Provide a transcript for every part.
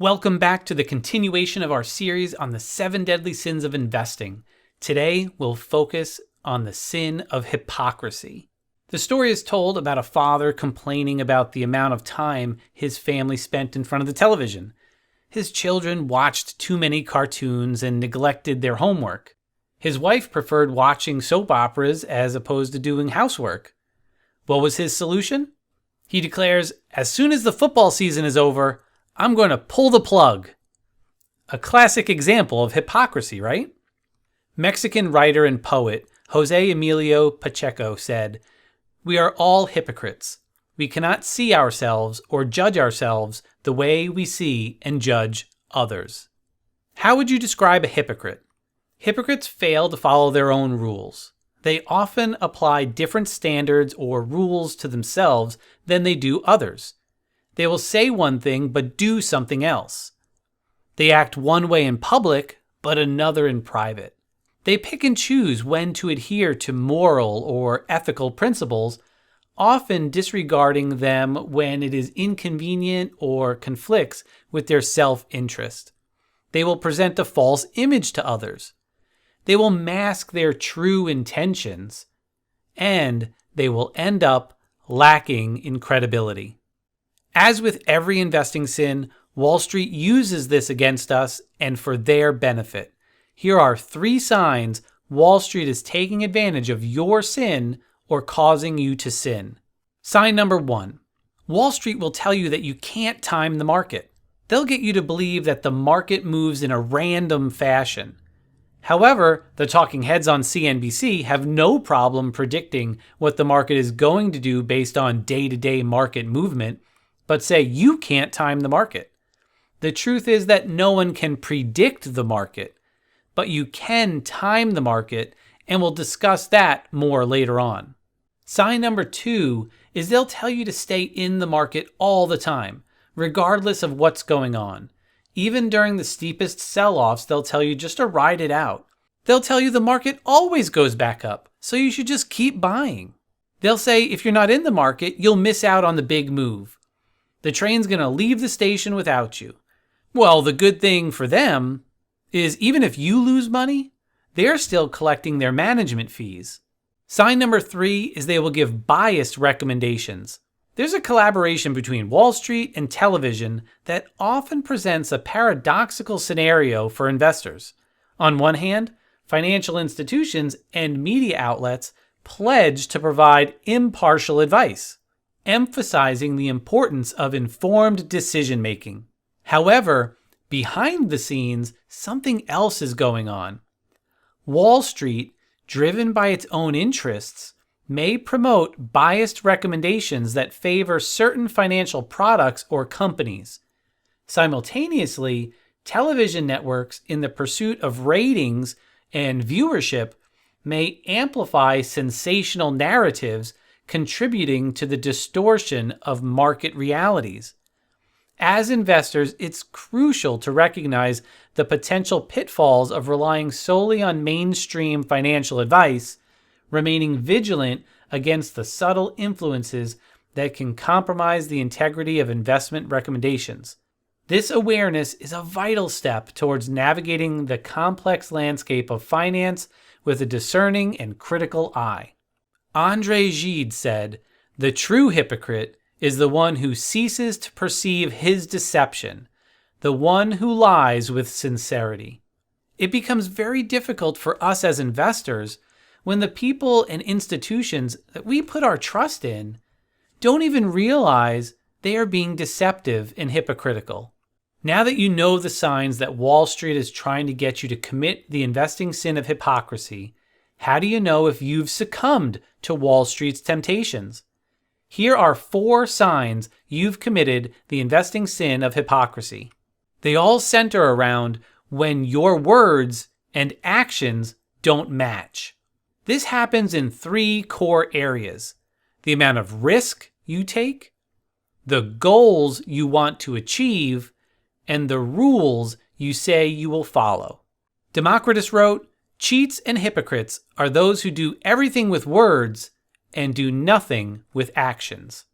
Welcome back to the continuation of our series on the 7 deadly sins of investing. Today, we'll focus on the sin of hypocrisy. The story is told about a father complaining about the amount of time his family spent in front of the television. His children watched too many cartoons and neglected their homework. His wife preferred watching soap operas as opposed to doing housework. What was his solution? He declares, as soon as the football season is over, I'm going to pull the plug. A classic example of hypocrisy, right? Mexican writer and poet Jose Emilio Pacheco said, "We are all hypocrites. We cannot see ourselves or judge ourselves the way we see and judge others." How would you describe a hypocrite? Hypocrites fail to follow their own rules. They often apply different standards or rules to themselves than they do others. They will say one thing but do something else. They act one way in public but another in private. They pick and choose when to adhere to moral or ethical principles, often disregarding them when it is inconvenient or conflicts with their self-interest. They will present a false image to others. They will mask their true intentions, and they will end up lacking in credibility. As with every investing sin, Wall Street uses this against us and for their benefit. Here are 3 signs Wall Street is taking advantage of your sin or causing you to sin. Sign number 1. Wall Street will tell you that you can't time the market. They'll get you to believe that the market moves in a random fashion. However, the talking heads on CNBC have no problem predicting what the market is going to do based on day-to-day market movement, but say you can't time the market. The truth is that no one can predict the market, but you can time the market, and we'll discuss that more later on. Sign number 2 is they'll tell you to stay in the market all the time, regardless of what's going on. Even during the steepest sell-offs, they'll tell you just to ride it out. They'll tell you the market always goes back up, so you should just keep buying. They'll say if you're not in the market, you'll miss out on the big move. The train's going to leave the station without you. Well, the good thing for them is even if you lose money, they're still collecting their management fees. Sign number 3 is they will give biased recommendations. There's a collaboration between Wall Street and television that often presents a paradoxical scenario for investors. On one hand, financial institutions and media outlets pledge to provide impartial advice, emphasizing the importance of informed decision-making. However, behind the scenes, something else is going on. Wall Street, driven by its own interests, may promote biased recommendations that favor certain financial products or companies. Simultaneously, television networks, in the pursuit of ratings and viewership, may amplify sensational narratives contributing to the distortion of market realities. As investors, it's crucial to recognize the potential pitfalls of relying solely on mainstream financial advice, remaining vigilant against the subtle influences that can compromise the integrity of investment recommendations. This awareness is a vital step towards navigating the complex landscape of finance with a discerning and critical eye. André Gide said, "The true hypocrite is the one who ceases to perceive his deception, the one who lies with sincerity." It becomes very difficult for us as investors when the people and institutions that we put our trust in don't even realize they are being deceptive and hypocritical. Now that you know the signs that Wall Street is trying to get you to commit the investing sin of hypocrisy, how do you know if you've succumbed to Wall Street's temptations? Here are 4 signs you've committed the investing sin of hypocrisy. They all center around when your words and actions don't match. This happens in 3 core areas: the amount of risk you take, the goals you want to achieve, and the rules you say you will follow. Democritus wrote, "Cheats and hypocrites are those who do everything with words and do nothing with actions."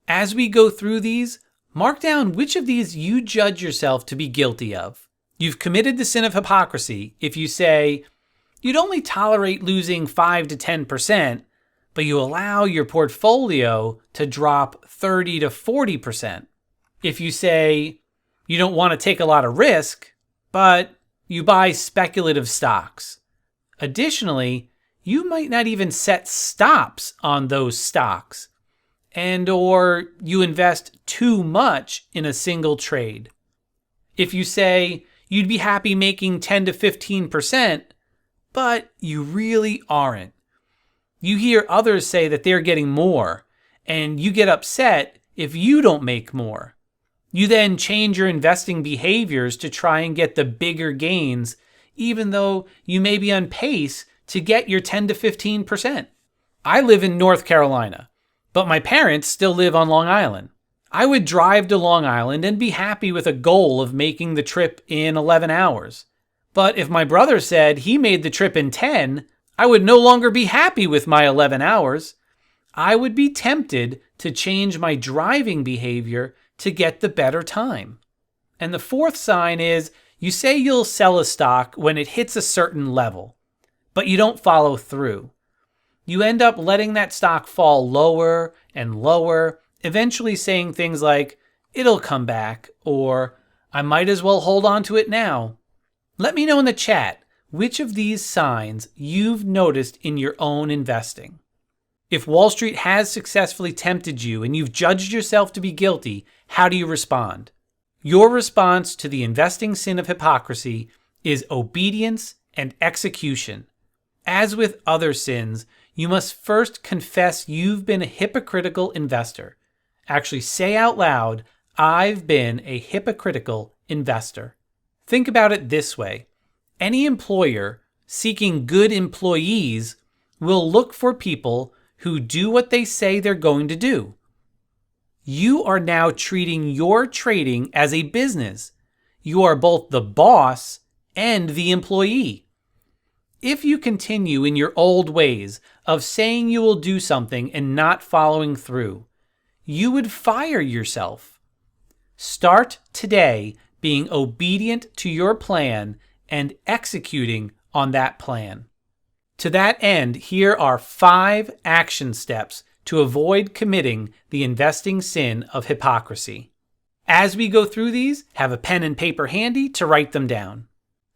As we go through these, Mark down which of these you judge yourself to be guilty of. You've committed the sin of hypocrisy if you say you'd only tolerate losing 5 to 10%, but you allow your portfolio to drop 30 to 40%. If you say you don't want to take a lot of risk, but you buy speculative stocks. Additionally, you might not even set stops on those stocks, or you invest too much in a single trade. If you say you'd be happy making 10 to 15%, but you really aren't. You hear others say that they're getting more, and you get upset if you don't make more. You then change your investing behaviors to try and get the bigger gains, even though you may be on pace to get your 10 to 15%. I live in North Carolina, but my parents still live on Long Island. I would drive to Long Island and be happy with a goal of making the trip in 11 hours. But if my brother said he made the trip in 10, I would no longer be happy with my 11 hours. I would be tempted to change my driving behavior to get the better time. And the fourth sign is you say you'll sell a stock when it hits a certain level, but you don't follow through. You end up letting that stock fall lower and lower, eventually saying things like, it'll come back, or I might as well hold on to it now. Let me know in the chat which of these signs you've noticed in your own investing. If Wall Street has successfully tempted you and you've judged yourself to be guilty, how do you respond? Your response to the investing sin of hypocrisy is obedience and execution. As with other sins, you must first confess you've been a hypocritical investor. Actually say out loud, I've been a hypocritical investor. Think about it this way. Any employer seeking good employees will look for people who do what they say they're going to do. You are now treating your trading as a business. You are both the boss and the employee. If you continue in your old ways of saying you will do something and not following through, you would fire yourself. Start today being obedient to your plan and executing on that plan. To that end, here are 5 action steps to avoid committing the investing sin of hypocrisy. As we go through these, have a pen and paper handy to write them down.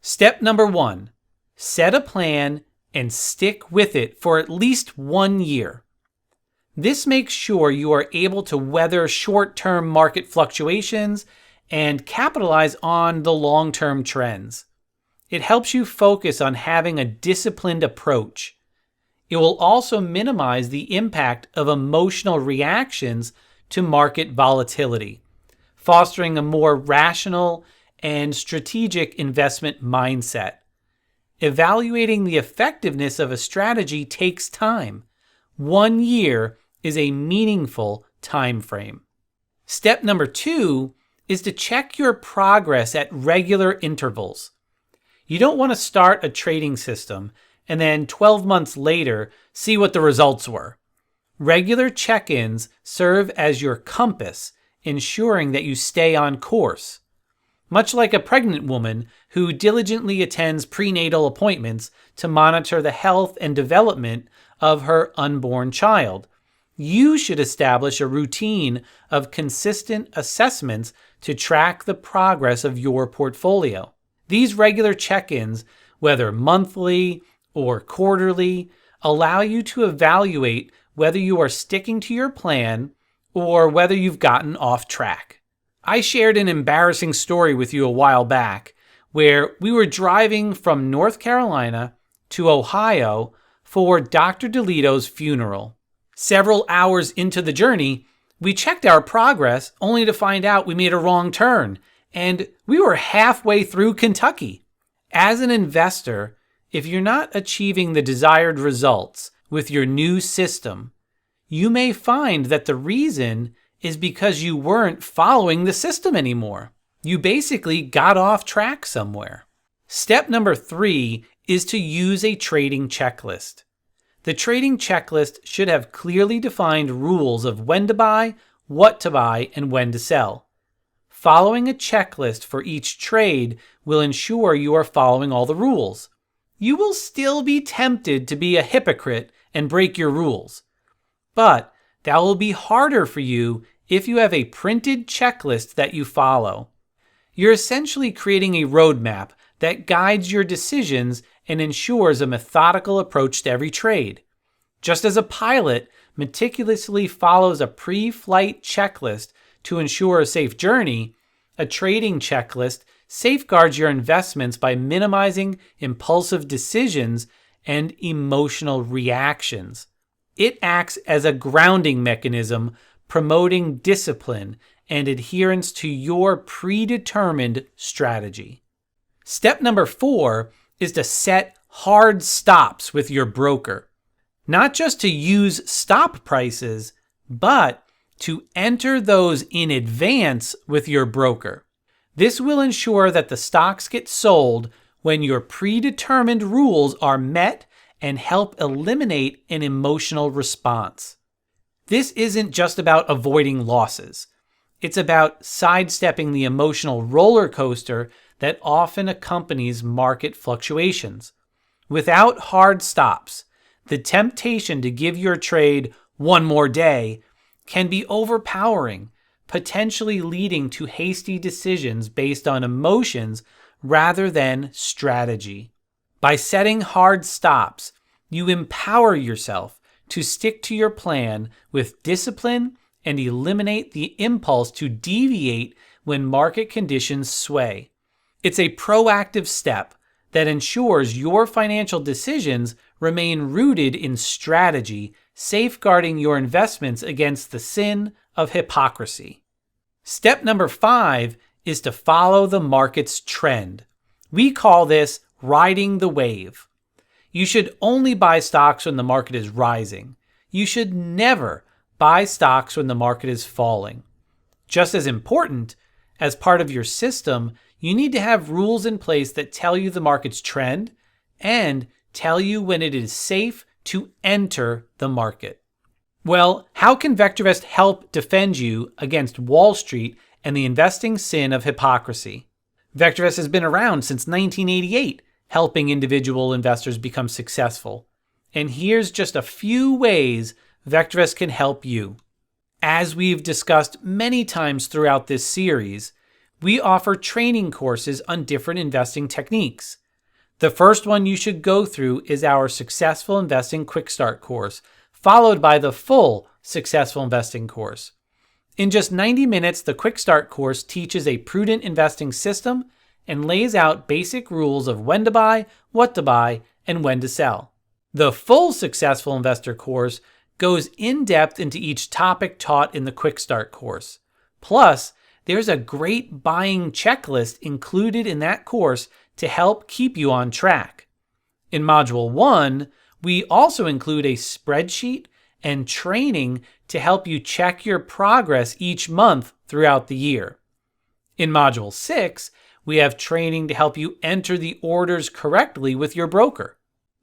Step number 1, set a plan and stick with it for at least 1 year. This makes sure you are able to weather short-term market fluctuations and capitalize on the long-term trends. It helps you focus on having a disciplined approach. It will also minimize the impact of emotional reactions to market volatility, fostering a more rational and strategic investment mindset. Evaluating the effectiveness of a strategy takes time. 1 year is a meaningful time frame. Step number 2 is to check your progress at regular intervals. You don't want to start a trading system and then 12 months later see what the results were. Regular check-ins serve as your compass, ensuring that you stay on course. Much like a pregnant woman who diligently attends prenatal appointments to monitor the health and development of her unborn child, you should establish a routine of consistent assessments to track the progress of your portfolio. These regular check-ins, whether monthly or quarterly, allow you to evaluate whether you are sticking to your plan or whether you've gotten off track. I shared an embarrassing story with you a while back where we were driving from North Carolina to Ohio for Dr. DeLito's funeral. Several hours into the journey, we checked our progress only to find out we made a wrong turn, and we were halfway through Kentucky. As an investor, if you're not achieving the desired results with your new system, you may find that the reason is because you weren't following the system anymore. You basically got off track somewhere. Step number 3 is to use a trading checklist. The trading checklist should have clearly defined rules of when to buy, what to buy, and when to sell. Following a checklist for each trade will ensure you are following all the rules. You will still be tempted to be a hypocrite and break your rules, but that will be harder for you if you have a printed checklist that you follow. You're essentially creating a roadmap that guides your decisions and ensures a methodical approach to every trade. Just as a pilot meticulously follows a pre-flight checklist to ensure a safe journey, a trading checklist safeguards your investments by minimizing impulsive decisions and emotional reactions. It acts as a grounding mechanism, promoting discipline and adherence to your predetermined strategy. Step number 4 is to set hard stops with your broker. Not just to use stop prices, but to enter those in advance with your broker. This will ensure that the stocks get sold when your predetermined rules are met and help eliminate an emotional response. This isn't just about avoiding losses. It's about sidestepping the emotional roller coaster that often accompanies market fluctuations. Without hard stops, the temptation to give your trade one more day can be overpowering, potentially leading to hasty decisions based on emotions rather than strategy. By setting hard stops, you empower yourself to stick to your plan with discipline and eliminate the impulse to deviate when market conditions sway. It's a proactive step that ensures your financial decisions remain rooted in strategy, safeguarding your investments against the sin of hypocrisy. Step number 5 is to follow the market's trend. We call this riding the wave. You should only buy stocks when the market is rising. You should never buy stocks when the market is falling. Just as important, as part of your system, you need to have rules in place that tell you the market's trend and tell you when it is safe to enter the market. Well, how can VectorVest help defend you against Wall Street and the investing sin of hypocrisy? VectorVest has been around since 1988, helping individual investors become successful. And here's just a few ways VectorVest can help you. As we've discussed many times throughout this series, we offer training courses on different investing techniques. The first one you should go through is our Successful Investing Quick Start course, followed by the full Successful Investing course. In just 90 minutes, the Quick Start course teaches a prudent investing system and lays out basic rules of when to buy, what to buy, and when to sell. The full Successful Investor course goes in depth into each topic taught in the Quick Start course. Plus, there's a great buying checklist included in that course to help keep you on track. In Module 1, we also include a spreadsheet and training to help you check your progress each month throughout the year. In Module 6, we have training to help you enter the orders correctly with your broker.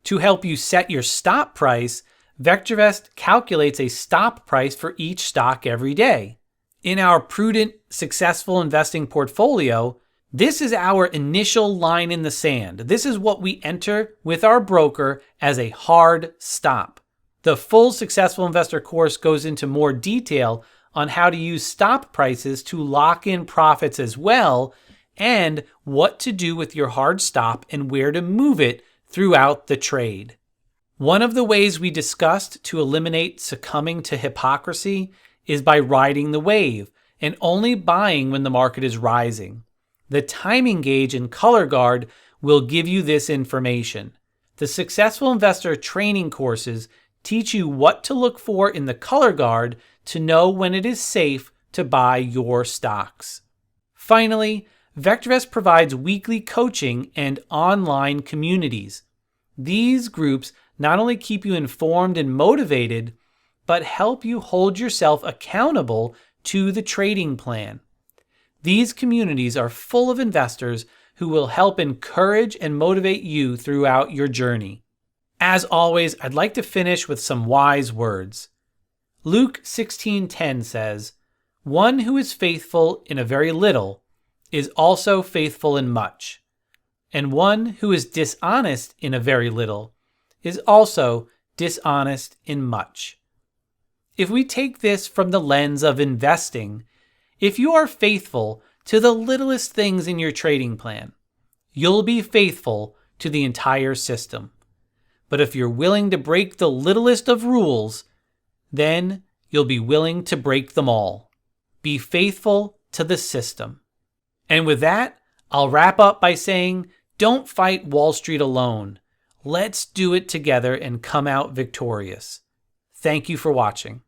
To help you set your stop price, VectorVest calculates a stop price for each stock every day. In our prudent, successful investing portfolio, this is our initial line in the sand. This is what we enter with our broker as a hard stop. The full Successful Investor course goes into more detail on how to use stop prices to lock in profits as well, and what to do with your hard stop and where to move it throughout the trade. One of the ways we discussed to eliminate succumbing to hypocrisy is by riding the wave and only buying when the market is rising. The timing gauge and color guard will give you this information. The Successful Investor training courses teach you what to look for in the color guard to know when it is safe to buy your stocks. Finally, VectorVest provides weekly coaching and online communities. These groups not only keep you informed and motivated, but help you hold yourself accountable to the trading plan. These communities are full of investors who will help encourage and motivate you throughout your journey. As always, I'd like to finish with some wise words. Luke 16:10 says, One who is faithful in a very little is also faithful in much, and one who is dishonest in a very little is also dishonest in much. If we take this from the lens of investing, if you are faithful to the littlest things in your trading plan, you'll be faithful to the entire system. But if you're willing to break the littlest of rules, then you'll be willing to break them all. Be faithful to the system. And with that, I'll wrap up by saying, don't fight Wall Street alone. Let's do it together and come out victorious. Thank you for watching.